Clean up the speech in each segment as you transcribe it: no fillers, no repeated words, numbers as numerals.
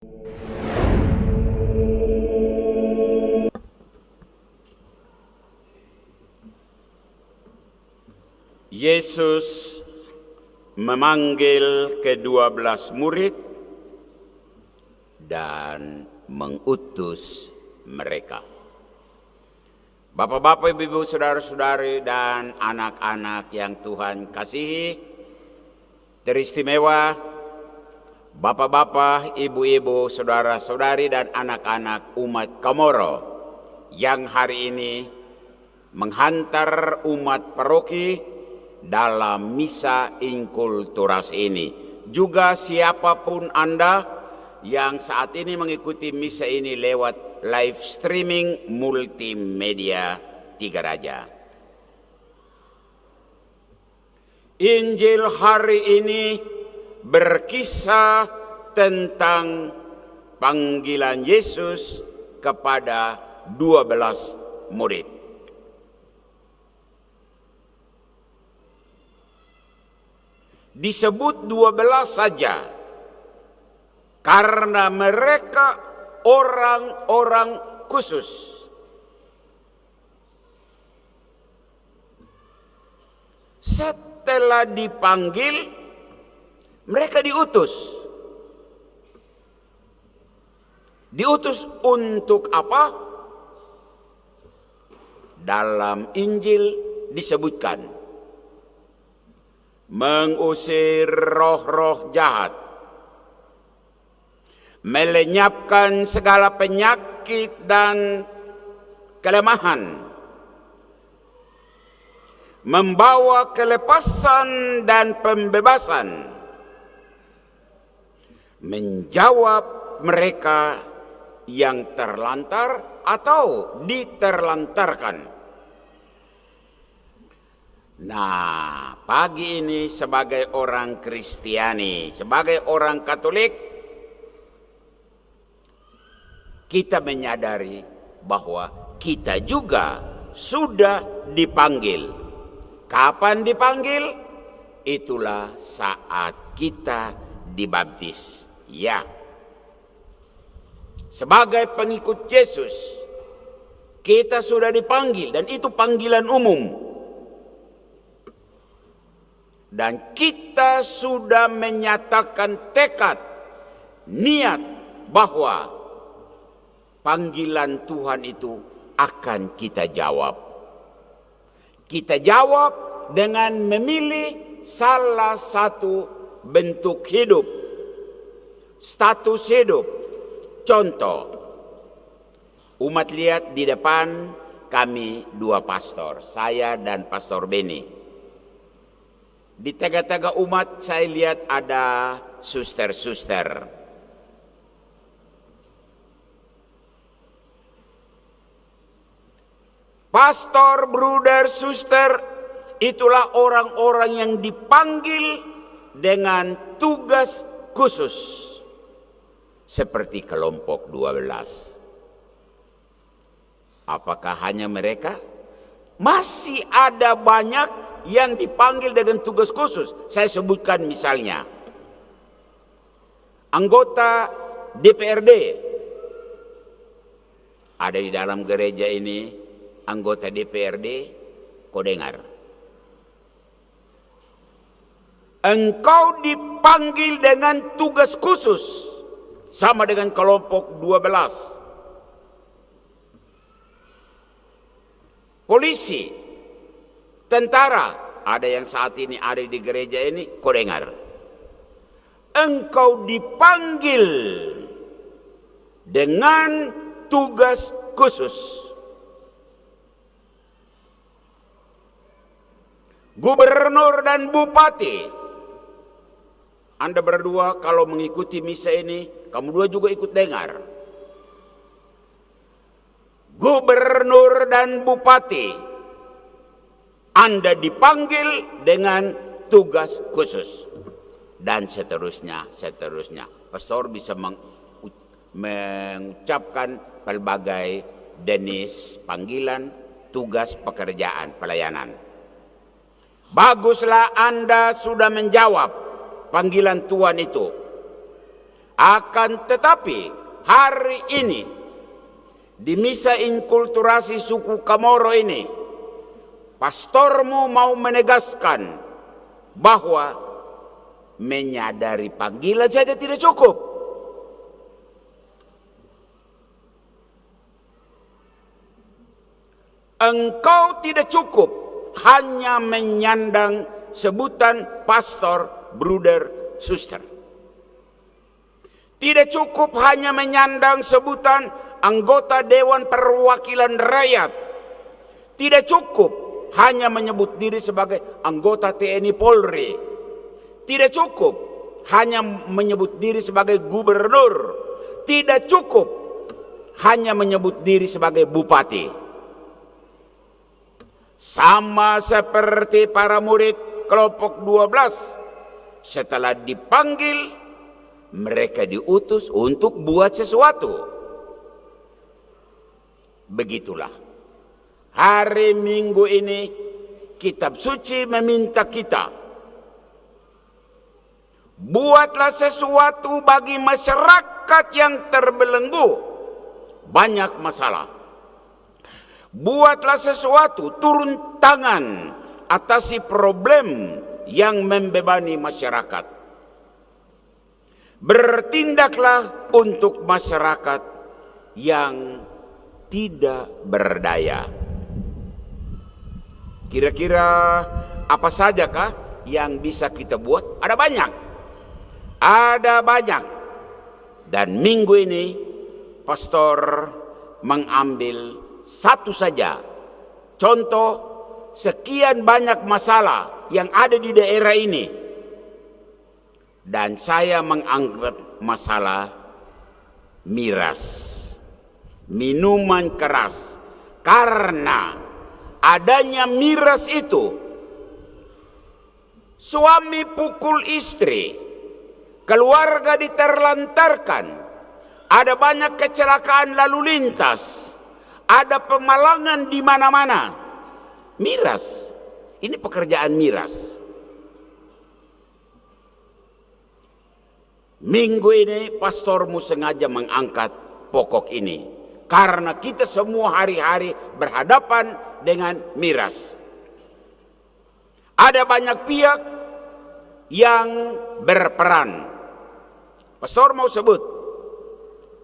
Yesus memanggil ke-12 murid dan mengutus mereka. Bapak-bapak, ibu-ibu, saudara-saudari, dan anak-anak yang Tuhan kasihi, teristimewa, bapak-bapak, ibu-ibu, saudara-saudari, dan anak-anak umat Komoro yang hari ini menghantar umat paroki dalam misa inkulturasi ini. Juga siapapun Anda yang saat ini mengikuti misa ini lewat live streaming multimedia Tiga Raja. Injil hari ini berkisah tentang panggilan Yesus kepada 12 murid. Disebut 12 saja karena mereka orang-orang khusus. Setelah dipanggil, mereka diutus. Diutus untuk apa? Dalam Injil disebutkan mengusir roh-roh jahat, melenyapkan segala penyakit dan kelemahan, membawa kelepasan dan pembebasan, menjawab mereka yang terlantar atau diterlantarkan. Nah, pagi ini sebagai orang Kristiani, sebagai orang Katolik, kita menyadari bahwa kita juga sudah dipanggil. Kapan dipanggil? Itulah saat kita dibaptis. Ya, sebagai pengikut Yesus, kita sudah dipanggil dan itu panggilan umum. Dan kita sudah menyatakan tekad, niat bahwa panggilan Tuhan itu akan kita jawab. Kita jawab dengan memilih salah satu bentuk hidup, status hidup. Contoh, umat lihat di depan kami 2 pastor, saya dan Pastor Beni. Di tengah-tengah umat saya lihat ada suster-suster. Pastor, bruder, suster, itulah orang-orang yang dipanggil dengan tugas khusus. Seperti kelompok 12. Apakah hanya mereka? Masih ada banyak yang dipanggil dengan tugas khusus. Saya sebutkan misalnya anggota DPRD. Ada di dalam gereja ini anggota DPRD, kau dengar. Engkau dipanggil dengan tugas khusus sama dengan kelompok 12. Polisi, tentara, ada yang saat ini ada di gereja ini, kau dengar. Engkau dipanggil dengan tugas khusus. Gubernur dan bupati, Anda berdua kalau mengikuti misa ini, kamu dua juga ikut dengar. Gubernur dan bupati, Anda dipanggil dengan tugas khusus. Dan seterusnya. Pastor bisa mengucapkan pelbagai jenis panggilan, tugas pekerjaan, pelayanan. Baguslah Anda sudah menjawab panggilan Tuhan itu. Akan tetapi hari ini di misa inkulturasi suku Kamoro ini, pastormu mau menegaskan bahwa menyadari panggilan saja tidak cukup. Engkau tidak cukup hanya menyandang sebutan pastor, bruder, suster. Tidak cukup hanya menyandang sebutan anggota Dewan Perwakilan Rakyat. Tidak cukup hanya menyebut diri sebagai anggota TNI Polri. Tidak cukup hanya menyebut diri sebagai gubernur. Tidak cukup hanya menyebut diri sebagai bupati. Sama seperti para murid kelompok 12, setelah dipanggil, mereka diutus untuk buat sesuatu. Begitulah. Hari Minggu ini, kitab suci meminta kita, buatlah sesuatu bagi masyarakat yang terbelenggu. Banyak masalah. Buatlah sesuatu, turun tangan, atasi problem yang membebani masyarakat. Bertindaklah untuk masyarakat yang tidak berdaya. Kira-kira apa sajakah yang bisa kita buat? Ada banyak. Ada banyak. Dan minggu ini pastor mengambil satu saja. Contoh sekian banyak masalah yang ada di daerah ini. Dan saya mengangkat masalah miras, minuman keras. Karena adanya miras itu, suami pukul istri, keluarga diterlantarkan, ada banyak kecelakaan lalu lintas, ada pemalangan di mana-mana. Miras, ini pekerjaan miras. Minggu ini pastormu sengaja mengangkat pokok ini, karena kita semua hari-hari berhadapan dengan miras. Ada banyak pihak yang berperan. Pastor mau sebut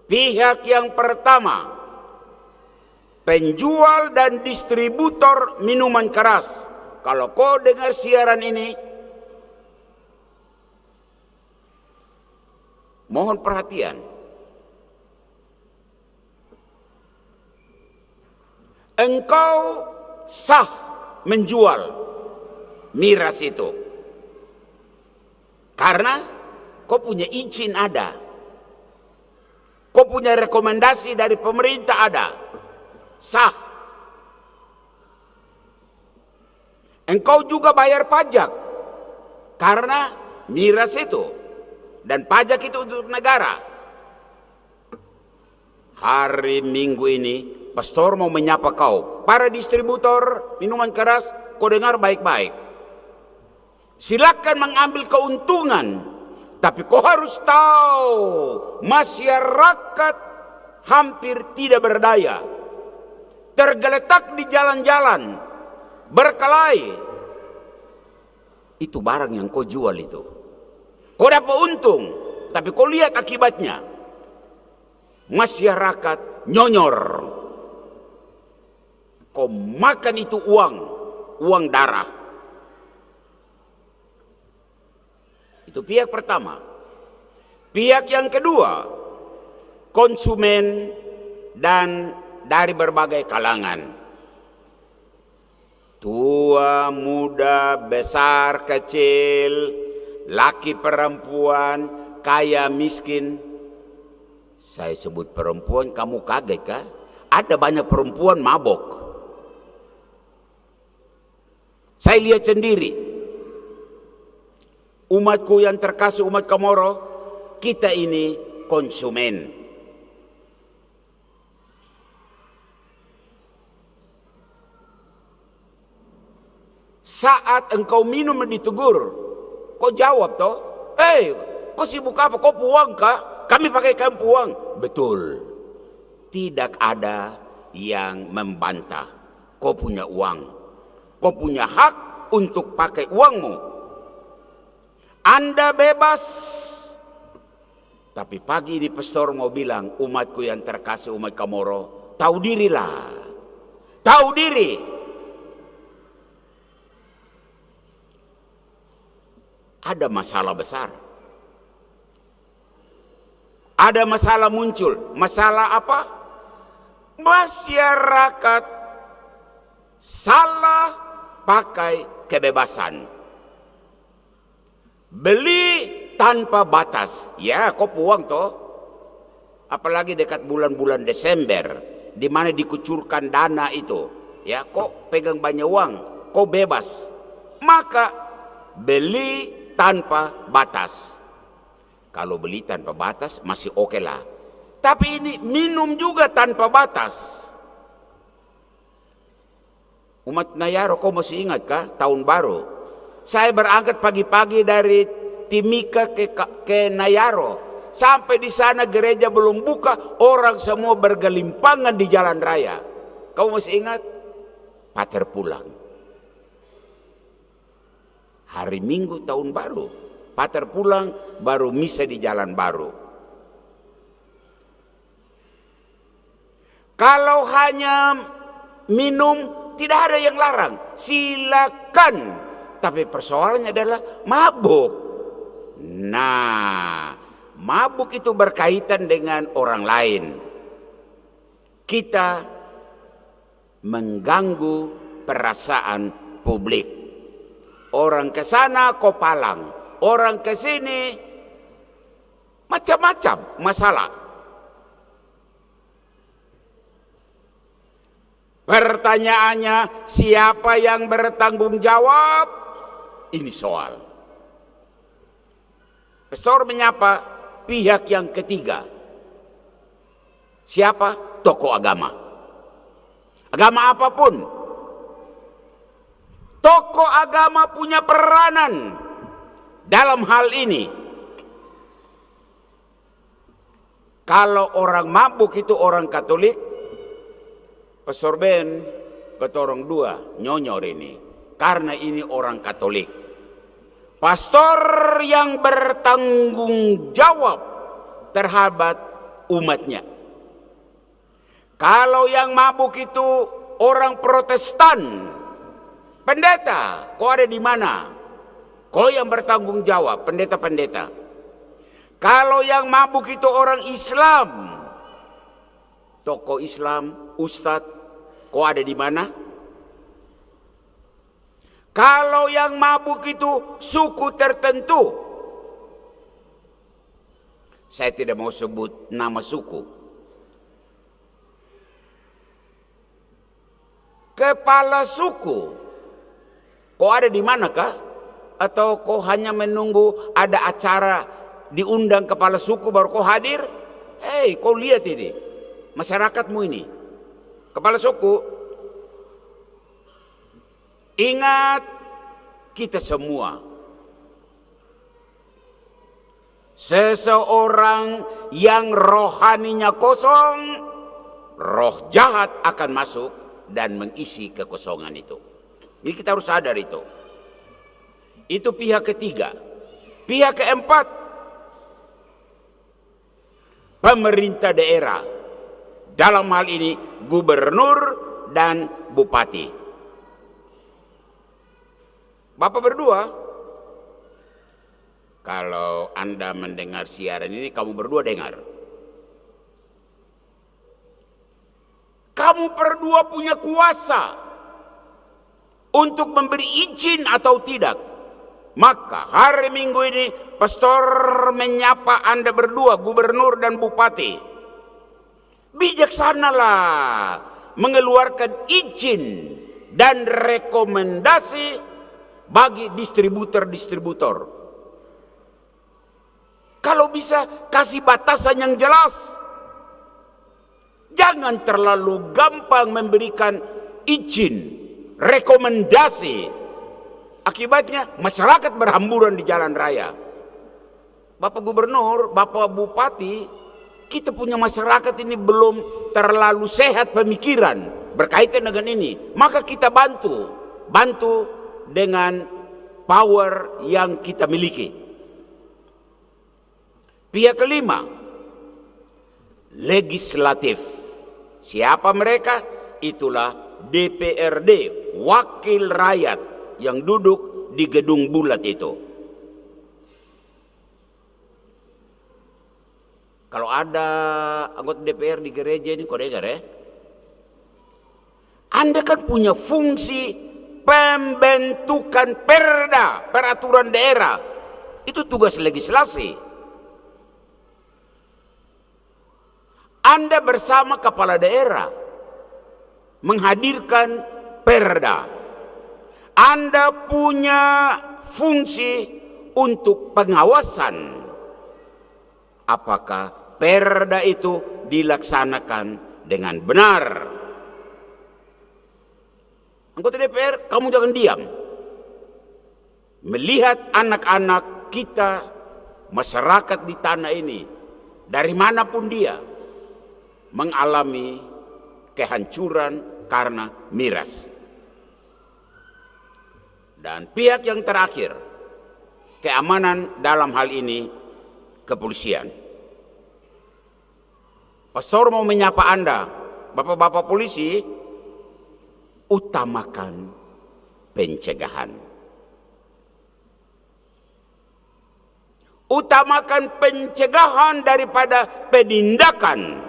pihak yang pertama, penjual dan distributor minuman keras. Kalau kau dengar siaran ini, mohon perhatian. Engkau sah menjual miras itu karena kau punya izin ada, kau punya rekomendasi dari pemerintah ada, sah. Engkau juga bayar pajak karena miras itu, dan pajak itu untuk negara. Hari Minggu ini pastor mau menyapa kau, para distributor minuman keras, kau dengar baik-baik. Silakan mengambil keuntungan, tapi kau harus tahu masyarakat hampir tidak berdaya, tergeletak di jalan-jalan, berkelahi. Itu barang yang kau jual itu. Kau dapat untung, tapi kau lihat akibatnya. Masyarakat nyonyor. Kau makan itu uang darah. Itu pihak pertama. Pihak yang kedua, konsumen dan dari berbagai kalangan. Tua, muda, besar, kecil, laki, perempuan, kaya, miskin. Saya sebut perempuan, kamu kaget kah? Ada banyak perempuan mabok. Saya lihat sendiri. Umatku yang terkasih, umat Kamoro, kita ini konsumen. Saat engkau minum ditegur, kau jawab toh, kau sibuk apa? Kau puang kah? kami pakai kamu uang. Betul. Tidak ada yang membantah. Kau punya uang. Kau punya hak untuk pakai uangmu. Anda bebas. Tapi pagi ini pastor mau bilang, umatku yang terkasih, umat Komoro, tahu dirilah. Tahu diri. Ada masalah besar. Ada masalah muncul. Masalah apa? Masyarakat salah pakai kebebasan. Beli tanpa batas. Ya, kau uang toh. Apalagi dekat bulan-bulan Desember, di mana dikucurkan dana itu. Ya, kau pegang banyak uang, kau bebas. Maka beli tanpa batas. Kalau beli tanpa batas masih oke lah. Tapi ini minum juga tanpa batas. Umat Nayaro, kau masih ingat kah tahun baru? Saya berangkat pagi-pagi dari Timika ke Nayaro. Sampai di sana gereja belum buka, orang semua bergelimpangan di jalan raya. Kau masih ingat? Pater pulang. Hari Minggu tahun baru, Pater pulang, baru misa di jalan baru. Kalau hanya minum, tidak ada yang larang, silakan. Tapi persoalannya adalah mabuk. Nah, mabuk itu berkaitan dengan orang lain. Kita mengganggu perasaan publik. Orang ke sana kau palang, orang ke sini macam-macam masalah. Pertanyaannya, siapa yang bertanggung jawab? Ini soal. Pastor menyapa pihak yang ketiga. Siapa? Tokoh agama. Agama apapun. Tokoh agama punya peranan dalam hal ini. Kalau orang mabuk itu orang Katolik, Pastor Ben kata orang dua nyonyor ini, karena ini orang Katolik. Pastor yang bertanggung jawab terhadap umatnya. Kalau yang mabuk itu orang Protestan, pendeta, kau ada di mana? Kau yang bertanggung jawab, pendeta-pendeta. Kalau yang mabuk itu orang Islam, tokoh Islam, ustadz, kau ada di mana? Kalau yang mabuk itu suku tertentu, saya tidak mau sebut nama suku. Kepala suku, kau ada di manakah? Atau kau hanya menunggu ada acara diundang kepala suku baru kau hadir? Hei, kau lihat ini, masyarakatmu ini, kepala suku. Ingat, kita semua, seseorang yang rohaninya kosong, roh jahat akan masuk dan mengisi kekosongan itu. Jadi kita harus sadar itu. Itu pihak ketiga. Pihak keempat, pemerintah daerah. Dalam hal ini gubernur dan bupati. Bapak berdua, kalau Anda mendengar siaran ini, kamu berdua dengar. Kamu berdua punya kuasa untuk memberi izin atau tidak. Maka hari Minggu ini pastor menyapa Anda berdua, gubernur dan bupati. Bijaksanalah mengeluarkan izin dan rekomendasi bagi distributor-distributor. Kalau bisa kasih batasan yang jelas. Jangan terlalu gampang memberikan izin, rekomendasi. Akibatnya masyarakat berhamburan di jalan raya. Bapak Gubernur, Bapak Bupati, kita punya masyarakat ini belum terlalu sehat pemikiran berkaitan dengan ini. Maka kita bantu dengan power yang kita miliki. Pihak kelima, legislatif. Siapa mereka? Itulah DPRD, wakil rakyat yang duduk di gedung bulat itu. Kalau ada anggota DPR di gereja ini, kau dengar ya? Anda kan punya fungsi pembentukan perda, peraturan daerah. Itu tugas legislasi. Anda bersama kepala daerah menghadirkan perda. Anda punya fungsi untuk pengawasan apakah perda itu dilaksanakan dengan benar. Anggota DPR, kamu jangan diam. Melihat anak-anak kita, masyarakat di tanah ini, dari manapun dia, mengalami kehancuran karena miras. Dan pihak yang terakhir, keamanan dalam hal ini kepolisian. Pastor mau menyapa Anda, bapak-bapak polisi, utamakan pencegahan. Utamakan pencegahan daripada penindakan.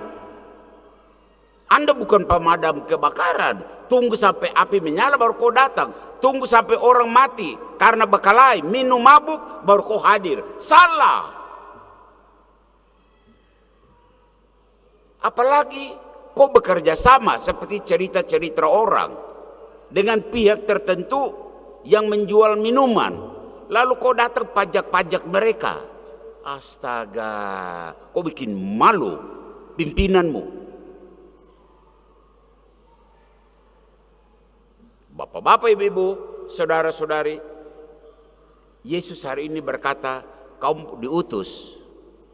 Anda bukan pemadam kebakaran. Tunggu sampai api menyala baru kau datang. Tunggu sampai orang mati karena bekalai, minum mabuk baru kau hadir. Salah. Apalagi kau bekerja sama seperti cerita-cerita orang dengan pihak tertentu yang menjual minuman. Lalu kau datang pajak-pajak mereka. Astaga, kau bikin malu pimpinanmu. Bapak-bapak, ibu-ibu, saudara-saudari, Yesus hari ini berkata, kamu diutus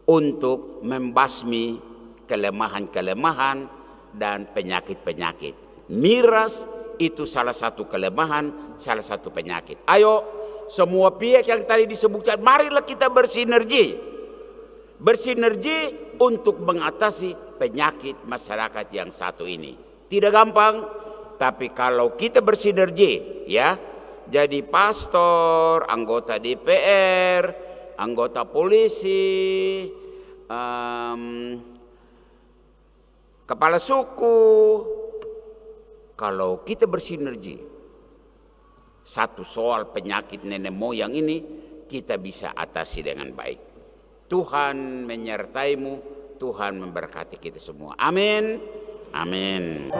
untuk membasmi kelemahan-kelemahan dan penyakit-penyakit. Miras itu salah satu kelemahan, salah satu penyakit. Ayo, semua pihak yang tadi disebutkan, marilah kita bersinergi. Bersinergi untuk mengatasi penyakit masyarakat yang satu ini. Tidak gampang, tapi kalau kita bersinergi, ya, jadi pastor, anggota DPR, anggota polisi, kepala suku, kalau kita bersinergi, satu soal penyakit nenek moyang ini kita bisa atasi dengan baik. Tuhan menyertaimu, Tuhan memberkati kita semua. Amin. Amin.